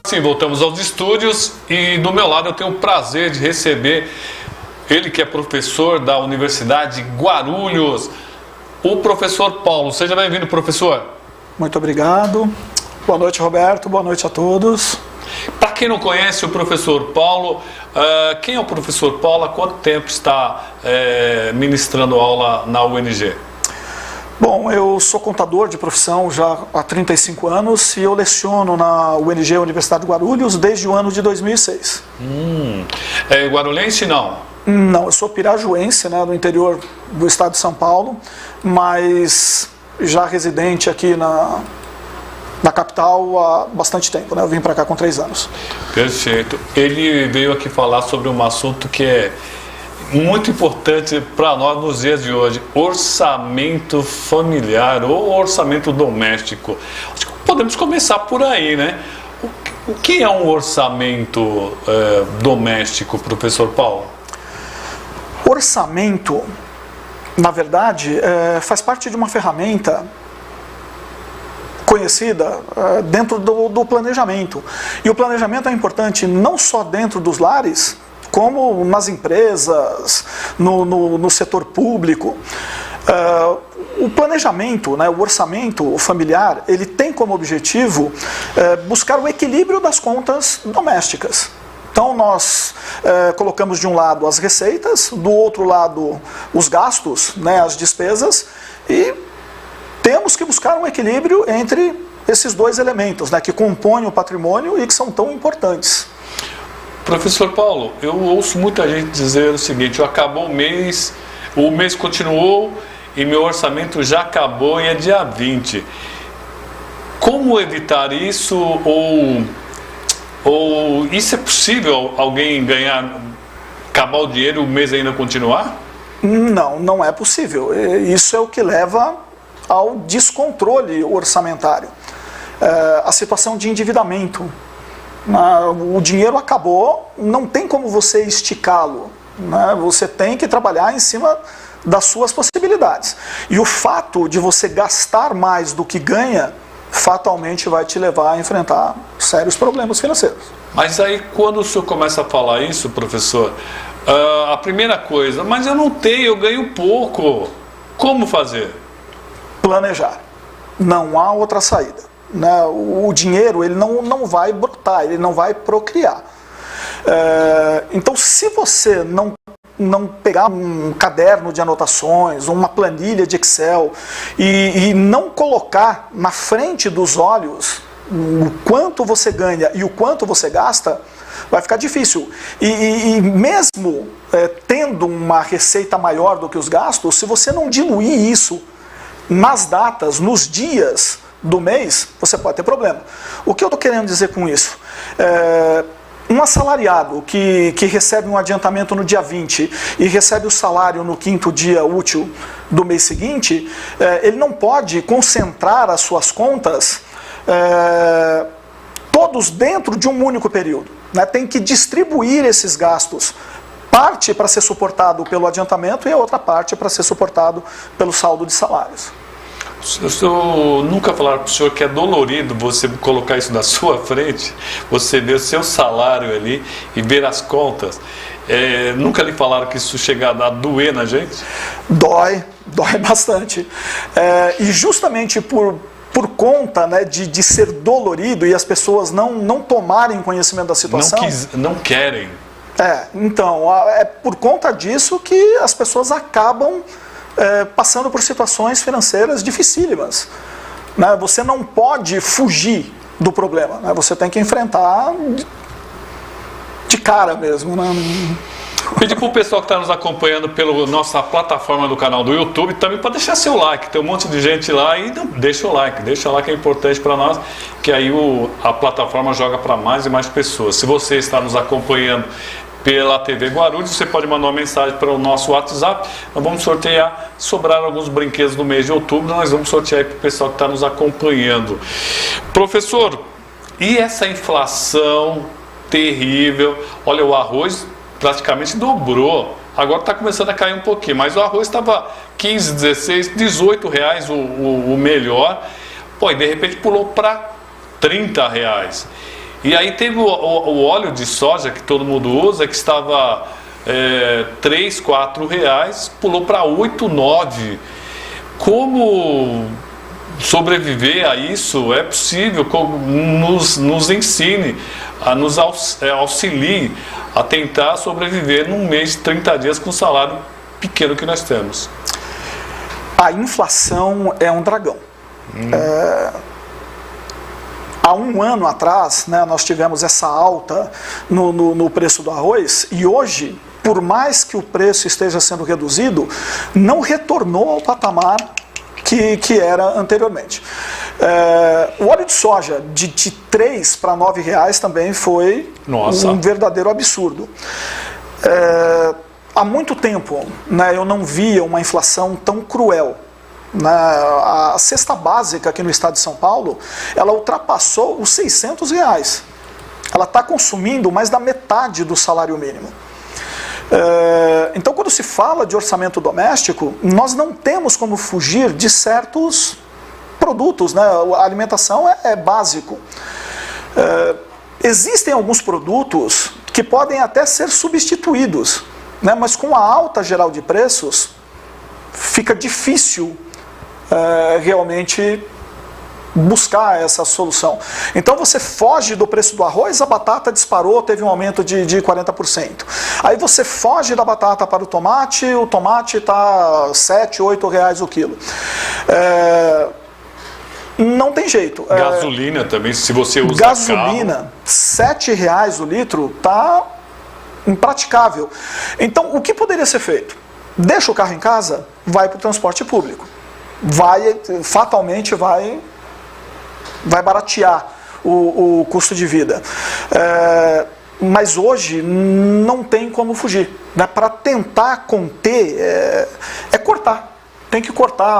Sim, voltamos aos estúdios e do meu lado eu tenho o prazer de receber ele que é professor da Universidade Guarulhos, o professor Paulo. Seja bem-vindo, professor. Muito obrigado. Boa noite, Roberto. Boa noite a todos. Para quem não conhece o professor Paulo, quem é o professor Paulo? Há quanto tempo está ministrando aula na UNG? Bom, eu sou contador de profissão já há 35 anos e eu leciono na UNG, Universidade de Guarulhos, desde o ano de 2006. É guarulhense, não? Não, eu sou pirajuense, né, do interior do estado de São Paulo, mas já residente aqui na capital há bastante tempo, né? Eu vim para cá com 3 anos. Perfeito. Ele veio aqui falar sobre um assunto que é muito importante para nós nos dias de hoje: orçamento familiar ou orçamento doméstico. Acho que podemos começar por aí, né? O que é um orçamento doméstico, professor Paulo? Orçamento, na verdade, faz parte de uma ferramenta conhecida dentro do planejamento. E o planejamento é importante não só dentro dos lares, como nas empresas, no setor público. O planejamento, né, o orçamento familiar, ele tem como objetivo buscar o equilíbrio das contas domésticas. Então nós colocamos de um lado as receitas, do outro lado os gastos, né, as despesas, e temos que buscar um equilíbrio entre esses dois elementos, né, que compõem o patrimônio e que são tão importantes. Professor Paulo, eu ouço muita gente dizer o seguinte: acabou o mês continuou e meu orçamento já acabou e é dia 20. Como evitar isso? Ou isso é possível, alguém acabar o dinheiro e o mês ainda continuar? Não, não é possível. Isso é o que leva ao descontrole orçamentário. A situação de endividamento. O dinheiro acabou, não tem como você esticá-lo, né? Você tem que trabalhar em cima das suas possibilidades. E o fato de você gastar mais do que ganha, fatalmente vai te levar a enfrentar sérios problemas financeiros. Mas aí quando o senhor começa a falar isso, professor, a primeira coisa: mas eu não tenho, eu ganho pouco. Como fazer? Planejar. Não há outra saída. Né? O dinheiro, ele não vai brotar, ele não vai procriar. Então, se você não pegar um caderno de anotações, uma planilha de Excel e não colocar na frente dos olhos o quanto você ganha e o quanto você gasta, vai ficar difícil. E mesmo tendo uma receita maior do que os gastos, se você não diluir isso nas datas, nos dias do mês, você pode ter problema. O que eu estou querendo dizer com isso? Um assalariado que recebe um adiantamento no dia 20 e recebe o salário no 5º dia útil do mês seguinte, ele não pode concentrar as suas contas todos dentro de um único período, né? Tem que distribuir esses gastos. Parte para ser suportado pelo adiantamento e a outra parte para ser suportado pelo saldo de salários. Eu nunca falaram para o senhor que é dolorido você colocar isso na sua frente, você ver o seu salário ali e ver as contas? Nunca lhe falaram que isso chega a doer na gente? Dói bastante. E justamente por conta, né, de ser dolorido e as pessoas não tomarem conhecimento da situação... Não querem. Então, é por conta disso que as pessoas acabam passando por situações financeiras dificílimas. Né? Você não pode fugir do problema, né? Você tem que enfrentar de cara mesmo. Né? Pedir para o pessoal que está nos acompanhando pela nossa plataforma do canal do YouTube também para deixar seu like. Tem um monte de gente lá e deixa o like que é importante para nós, que aí a plataforma joga para mais e mais pessoas. Se você está nos acompanhando pela TV Guarulhos, você pode mandar uma mensagem para o nosso WhatsApp. Nós vamos sortear, sobraram alguns brinquedos no mês de outubro, nós vamos sortear para o pessoal que está nos acompanhando. Professor, e essa inflação terrível? Olha, o arroz praticamente dobrou, agora está começando a cair um pouquinho, mas o arroz estava 15, 16, 18 reais o melhor, e de repente pulou para 30 reais. E aí teve o óleo de soja que todo mundo usa, que estava R$3, R$4, pulou para 8, 9. Como sobreviver a isso? É possível? Nos ensine, nos auxilie a tentar sobreviver num mês de 30 dias com o salário pequeno que nós temos. A inflação é um dragão. Há um ano atrás, né, nós tivemos essa alta no preço do arroz, e hoje, por mais que o preço esteja sendo reduzido, não retornou ao patamar que era anteriormente. O óleo de soja de R$3 para R$9 também foi um verdadeiro absurdo. Há muito tempo, né, eu não via uma inflação tão cruel. A cesta básica aqui no estado de São Paulo, ela ultrapassou os R$600. Ela está consumindo mais da metade do salário mínimo. Então, quando se fala de orçamento doméstico, nós não temos como fugir de certos produtos, né? A alimentação é básico. Existem alguns produtos que podem até ser substituídos, né? Mas com a alta geral de preços, fica difícil realmente buscar essa solução. Então você foge do preço do arroz, a batata disparou, teve um aumento de 40%. Aí você foge da batata para o tomate está R$7, R$8 o quilo. Não tem jeito. Gasolina também, se você usa gasolina, carro. R$7 o litro, está impraticável. Então, o que poderia ser feito? Deixa o carro em casa, vai para o transporte público. Fatalmente vai baratear o custo de vida. Mas hoje não tem como fugir. Né? Para tentar conter, cortar. Tem que cortar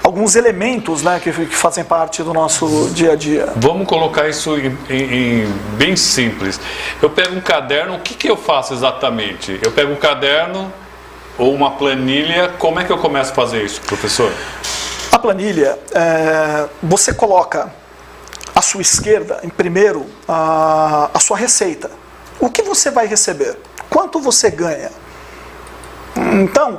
alguns elementos, né, que fazem parte do nosso dia a dia. Vamos colocar isso em bem simples. Eu pego um caderno, o que eu faço exatamente? Eu pego um caderno ou uma planilha, como é que eu começo a fazer isso, professor? A planilha, você coloca à sua esquerda, em primeiro, a sua receita. O que você vai receber? Quanto você ganha? Então,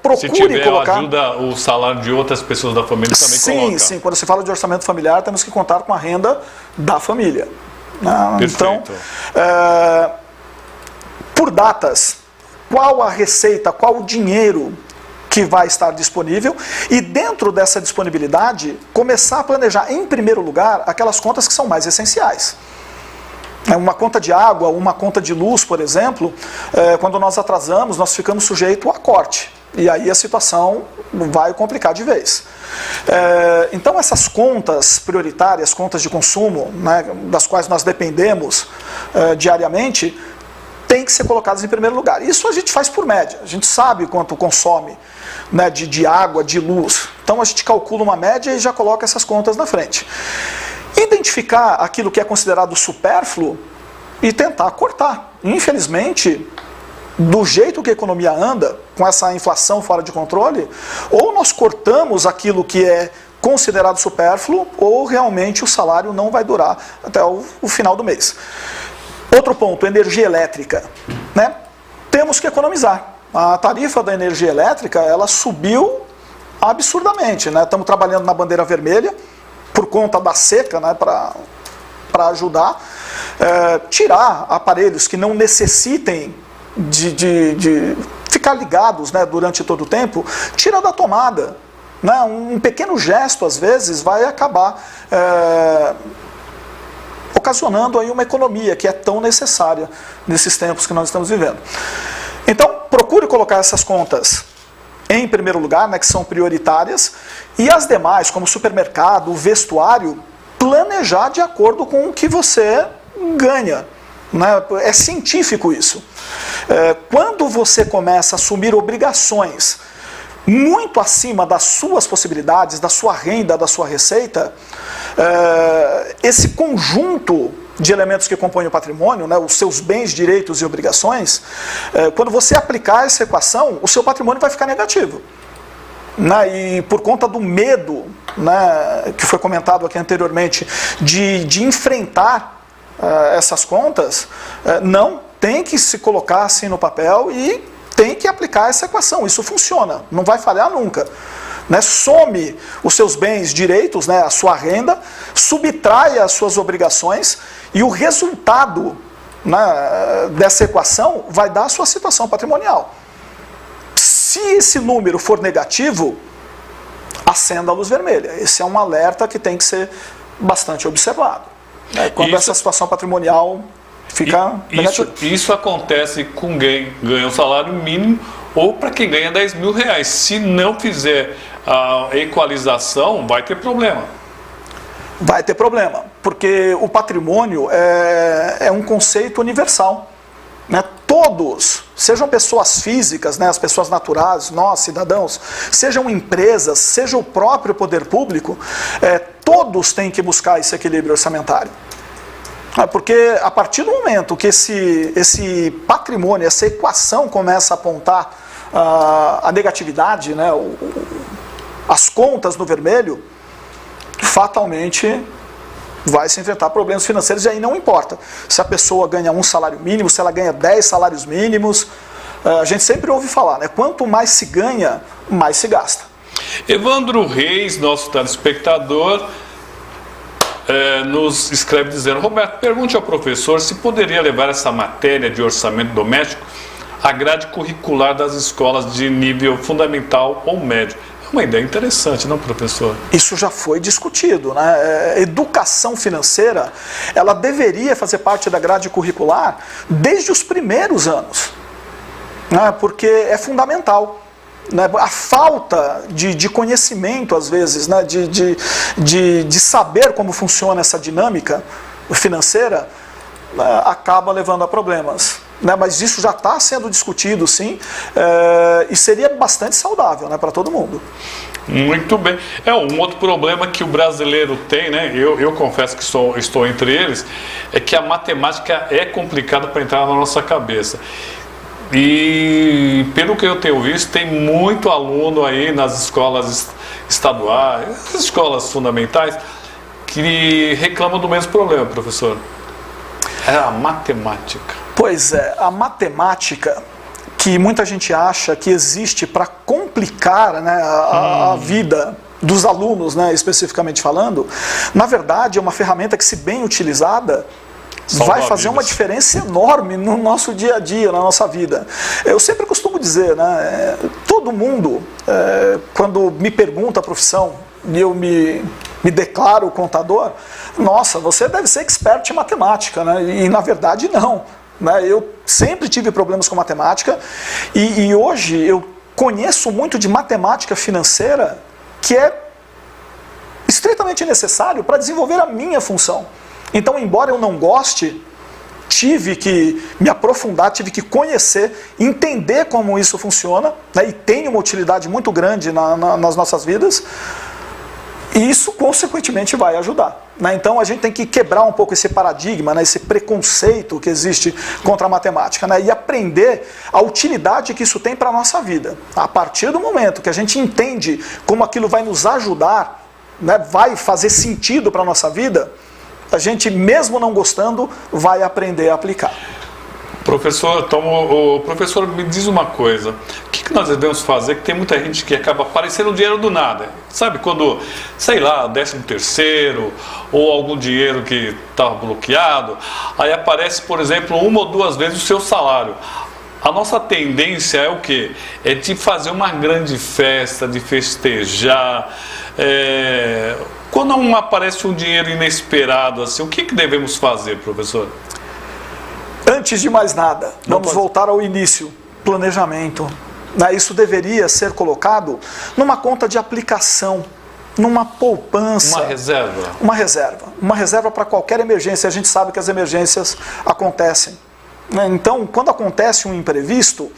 procure se tiver colocar... ajuda o salário de outras pessoas da família também coloca. Sim, quando se fala de orçamento familiar, temos que contar com a renda da família. Então, por datas, qual a receita, qual o dinheiro que vai estar disponível, e dentro dessa disponibilidade, começar a planejar, em primeiro lugar, aquelas contas que são mais essenciais. Uma conta de água, uma conta de luz, por exemplo, quando nós atrasamos, nós ficamos sujeitos a corte. E aí a situação vai complicar de vez. Então essas contas prioritárias, contas de consumo, né, das quais nós dependemos diariamente, têm que ser colocadas em primeiro lugar. Isso a gente faz por média. A gente sabe quanto consome, né, de água, de luz. Então a gente calcula uma média e já coloca essas contas na frente. Identificar aquilo que é considerado supérfluo e tentar cortar. Infelizmente, do jeito que a economia anda, com essa inflação fora de controle, ou nós cortamos aquilo que é considerado supérfluo, ou realmente o salário não vai durar até o final do mês. Outro ponto, energia elétrica. Né? Temos que economizar. A tarifa da energia elétrica, ela subiu absurdamente. Né? Estamos trabalhando na bandeira vermelha, por conta da seca, né, para ajudar, tirar aparelhos que não necessitem de ficar ligados, né, durante todo o tempo, tira da tomada. Né? Um pequeno gesto, às vezes, vai acabar ocasionando aí uma economia que é tão necessária nesses tempos que nós estamos vivendo. Então, procure colocar essas contas em primeiro lugar, né, que são prioritárias, e as demais, como supermercado, vestuário, planejar de acordo com o que você ganha. Né? É científico isso. Quando você começa a assumir obrigações muito acima das suas possibilidades, da sua renda, da sua receita, esse conjunto de elementos que compõem o patrimônio, né, os seus bens, direitos e obrigações, quando você aplicar essa equação, o seu patrimônio vai ficar negativo. né, e por conta do medo, né, que foi comentado aqui anteriormente, de enfrentar essas contas, não, tem que se colocar assim no papel e tem que aplicar essa equação. Isso funciona, não vai falhar nunca. Né, some os seus bens, direitos, né, a sua renda, subtraia as suas obrigações e o resultado, né, dessa equação vai dar a sua situação patrimonial. Se esse número for negativo, acenda a luz vermelha. Esse é um alerta que tem que ser bastante observado. Né, quando essa situação patrimonial fica negativa. Isso acontece com quem ganha um salário mínimo ou para quem ganha 10 mil reais. Se não fizer a equalização, vai ter problema. Vai ter problema, porque o patrimônio é um conceito universal. Né? Todos, sejam pessoas físicas, né, as pessoas naturais, nós, cidadãos, sejam empresas, seja o próprio poder público, todos têm que buscar esse equilíbrio orçamentário. Porque a partir do momento que esse patrimônio, essa equação começa a apontar a negatividade, né, as contas no vermelho, fatalmente vai se enfrentar problemas financeiros, e aí não importa se a pessoa ganha um salário mínimo, se ela ganha 10 salários mínimos. A gente sempre ouve falar, né? Quanto mais se ganha, mais se gasta. Evandro Reis, nosso telespectador, nos escreve dizendo: Roberto, pergunte ao professor se poderia levar essa matéria de orçamento doméstico à grade curricular das escolas de nível fundamental ou médio. Uma ideia interessante, não, professor? Isso já foi discutido, né? Educação financeira, ela deveria fazer parte da grade curricular desde os primeiros anos, né? Porque é fundamental. Né? A falta de conhecimento, às vezes, né? de saber como funciona essa dinâmica financeira, acaba levando a problemas. Né, mas isso já está sendo discutido, sim, e seria bastante saudável, né, para todo mundo. Muito bem. Um outro problema que o brasileiro tem, né, eu confesso que estou entre eles, é que a matemática é complicada para entrar na nossa cabeça. E pelo que eu tenho visto, tem muito aluno aí nas escolas estaduais, nas escolas fundamentais, que reclamam do mesmo problema, professor. É a matemática. Pois é, a matemática, que muita gente acha que existe para complicar, né, a vida dos alunos, né, especificamente falando, na verdade é uma ferramenta que, se bem utilizada, vai fazer uma diferença enorme no nosso dia a dia, na nossa vida. Eu sempre costumo dizer, né, todo mundo, quando me pergunta a profissão e eu me declaro contador, nossa, você deve ser expert em matemática, né? E na verdade não. Né? Eu sempre tive problemas com matemática e hoje eu conheço muito de matemática financeira, que é estritamente necessário para desenvolver a minha função. Então, embora eu não goste, tive que me aprofundar, tive que conhecer, entender como isso funciona, né? E tem uma utilidade muito grande nas nossas vidas. E isso, consequentemente, vai ajudar. Né? Então, a gente tem que quebrar um pouco esse paradigma, né? Esse preconceito que existe contra a matemática, né? E aprender a utilidade que isso tem para a nossa vida. A partir do momento que a gente entende como aquilo vai nos ajudar, né? Vai fazer sentido para a nossa vida, a gente, mesmo não gostando, vai aprender a aplicar. Professor, então, o professor me diz uma coisa: o que nós devemos fazer? Que tem muita gente que acaba aparecendo dinheiro do nada, sabe, quando, sei lá, 13º ou algum dinheiro que estava bloqueado, aí aparece, por exemplo, 1 ou 2 vezes o seu salário. A nossa tendência é o quê? É de fazer uma grande festa, de festejar. Quando aparece um dinheiro inesperado assim, o que devemos fazer, professor? Antes de mais nada, vamos voltar ao início, planejamento. Isso deveria ser colocado numa conta de aplicação, numa poupança. Uma reserva? Uma reserva para qualquer emergência. A gente sabe que as emergências acontecem. Então, quando acontece um imprevisto,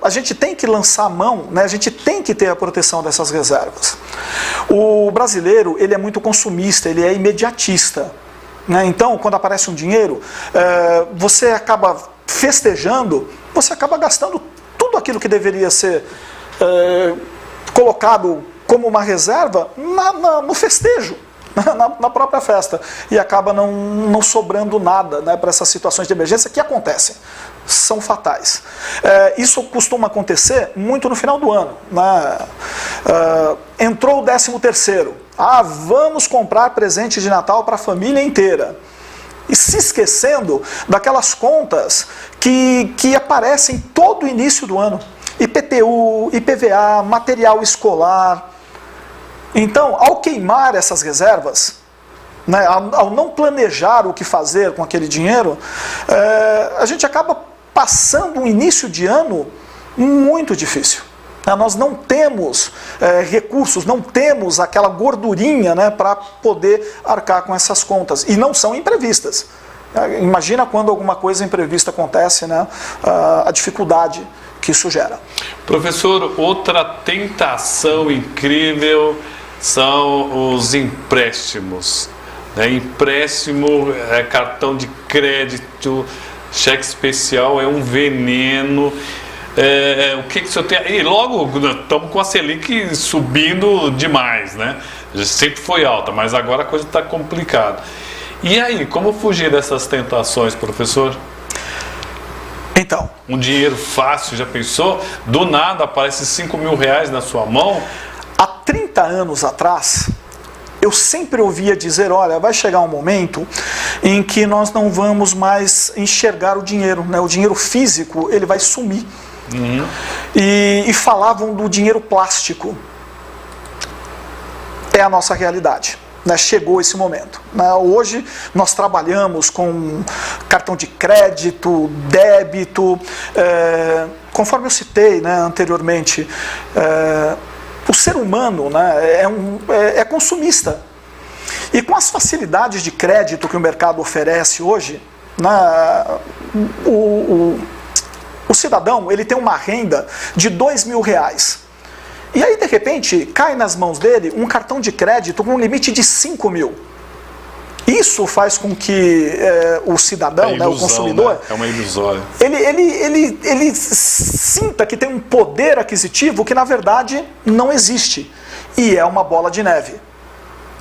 a gente tem que lançar a mão, né? A gente tem que ter a proteção dessas reservas. O brasileiro, ele é muito consumista, ele é imediatista. Então, quando aparece um dinheiro, você acaba festejando, você acaba gastando tudo aquilo que deveria ser colocado como uma reserva no festejo, na própria festa, e acaba não sobrando nada, né, para essas situações de emergência que acontecem, são fatais. Isso costuma acontecer muito no final do ano, né? Entrou o 13º, vamos comprar presente de Natal para a família inteira, e se esquecendo daquelas contas que aparecem todo início do ano, IPTU, IPVA, material escolar. Então, ao queimar essas reservas, né, ao não planejar o que fazer com aquele dinheiro, a gente acaba passando um início de ano muito difícil. Nós não temos recursos, não temos aquela gordurinha, né, para poder arcar com essas contas. E não são imprevistas. Imagina quando alguma coisa imprevista acontece, né, a dificuldade que isso gera. Professor, outra tentação incrível são os empréstimos. Empréstimo, cartão de crédito, cheque especial é um veneno. O que o senhor tem? E logo estamos com a Selic subindo demais, né? Sempre foi alta, mas agora a coisa está complicada. E aí, como fugir dessas tentações, professor? Então, um dinheiro fácil, já pensou? Do nada aparece 5 mil reais na sua mão. Há 30 anos atrás, eu sempre ouvia dizer, olha, vai chegar um momento em que nós não vamos mais enxergar o dinheiro, né? O dinheiro físico, ele vai sumir. E falavam do dinheiro plástico. É a nossa realidade. Chegou esse momento. Hoje nós trabalhamos com cartão de crédito, débito, conforme eu citei, né, anteriormente, o ser humano, né, é consumista. E com as facilidades de crédito que o mercado oferece hoje, né, o cidadão ele tem uma renda de 2 mil reais. E aí, de repente, cai nas mãos dele um cartão de crédito com um limite de 5 mil. Isso faz com que o cidadão, ilusão, né, o consumidor, né? É uma ilusória. Ele sinta que tem um poder aquisitivo que, na verdade, não existe. E é uma bola de neve.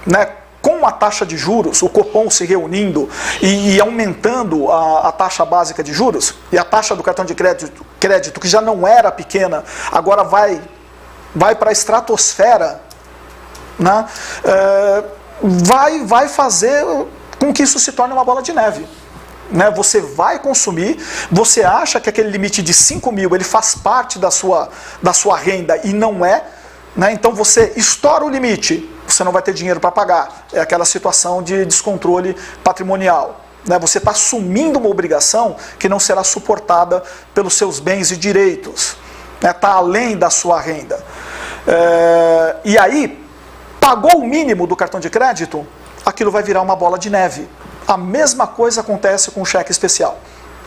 Né? Com a taxa de juros, o Copom se reunindo e aumentando a taxa básica de juros, e a taxa do cartão de crédito, que já não era pequena, agora vai para a estratosfera, né? Vai fazer com que isso se torne uma bola de neve. Né? Você vai consumir, você acha que aquele limite de 5 mil ele faz parte da sua renda e não é, né? Então você estoura o limite, você não vai ter dinheiro para pagar. É aquela situação de descontrole patrimonial. Né? Você está assumindo uma obrigação que não será suportada pelos seus bens e direitos. Está além da sua renda. E aí, pagou o mínimo do cartão de crédito, aquilo vai virar uma bola de neve. A mesma coisa acontece com o cheque especial.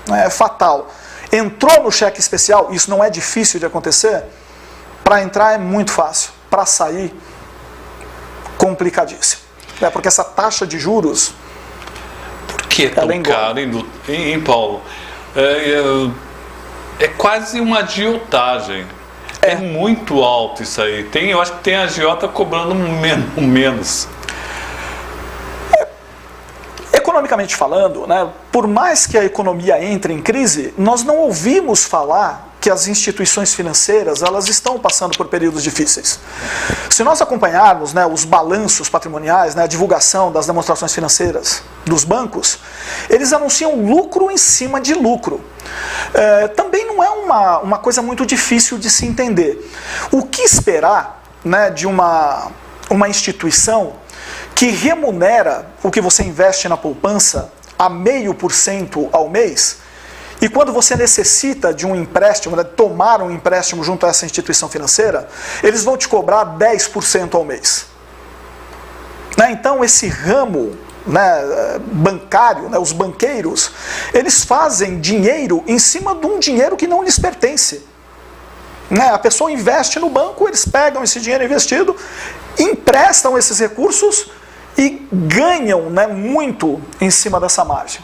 É fatal. Entrou no cheque especial, isso não é difícil de acontecer, para entrar é muito fácil, para sair, complicadíssimo. Porque essa taxa de juros... Por que é tão caro, hein, Paulo? É quase uma agiotagem. É muito alto isso aí. Eu acho que tem agiota cobrando menos. Economicamente falando, né, por mais que a economia entre em crise, nós não ouvimos falar que as instituições financeiras elas estão passando por períodos difíceis. Se nós acompanharmos, né, os balanços patrimoniais, né, a divulgação das demonstrações financeiras dos bancos, eles anunciam lucro em cima de lucro. Também não é uma coisa muito difícil de se entender. O que esperar, né, de uma instituição que remunera o que você investe na poupança a 0,5% ao mês, e quando você necessita de um empréstimo, né, tomar um empréstimo junto a essa instituição financeira, eles vão te cobrar 10% ao mês. Né? Então esse ramo, né, bancário, né, os banqueiros, eles fazem dinheiro em cima de um dinheiro que não lhes pertence. Né? A pessoa investe no banco, eles pegam esse dinheiro investido, emprestam esses recursos e ganham, né, muito em cima dessa margem.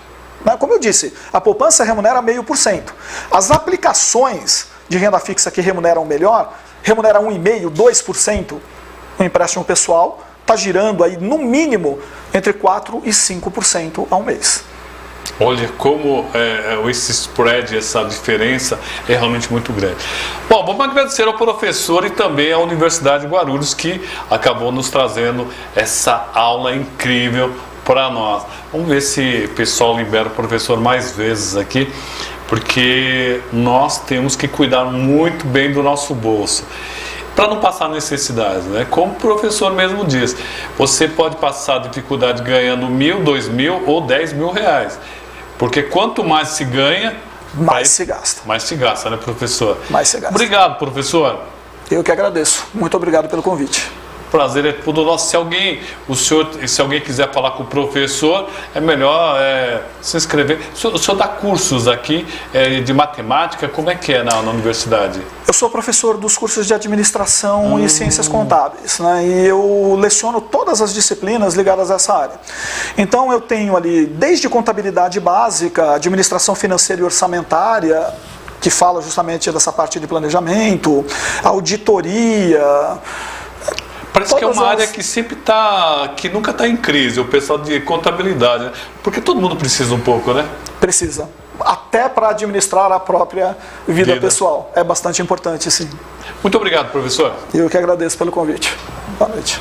Como eu disse, a poupança remunera 0,5%. As aplicações de renda fixa que remuneram melhor, remunera 1,5%, 2%, o empréstimo pessoal está girando aí no mínimo entre 4% e 5% ao mês. Olha como esse spread, essa diferença é realmente muito grande. Bom, vamos agradecer ao professor e também à Universidade de Guarulhos que acabou nos trazendo essa aula incrível para nós. Vamos ver se o pessoal libera o professor mais vezes aqui, porque nós temos que cuidar muito bem do nosso bolso para não passar necessidades, né? Como o professor mesmo diz, você pode passar dificuldade ganhando 1.000, 2.000 ou 10.000 reais, porque quanto mais se ganha, mais se gasta. Mais se gasta, né, professor? Mais se gasta. Obrigado, professor. Eu que agradeço. Muito obrigado pelo convite. Prazer é tudo nosso. Se alguém quiser falar com o professor, é melhor se inscrever. O senhor dá cursos aqui de matemática, como é que é na universidade? Eu sou professor dos cursos de administração e ciências contábeis, né? E eu leciono todas as disciplinas ligadas a essa área. Então eu tenho ali desde contabilidade básica, administração financeira e orçamentária, que fala justamente dessa parte de planejamento, auditoria. Parece que é uma área que sempre que nunca está em crise, o pessoal de contabilidade, né? Porque todo mundo precisa um pouco, né? Precisa. Até para administrar a própria vida pessoal. É bastante importante, sim. Muito obrigado, professor. Eu que agradeço pelo convite. Boa noite.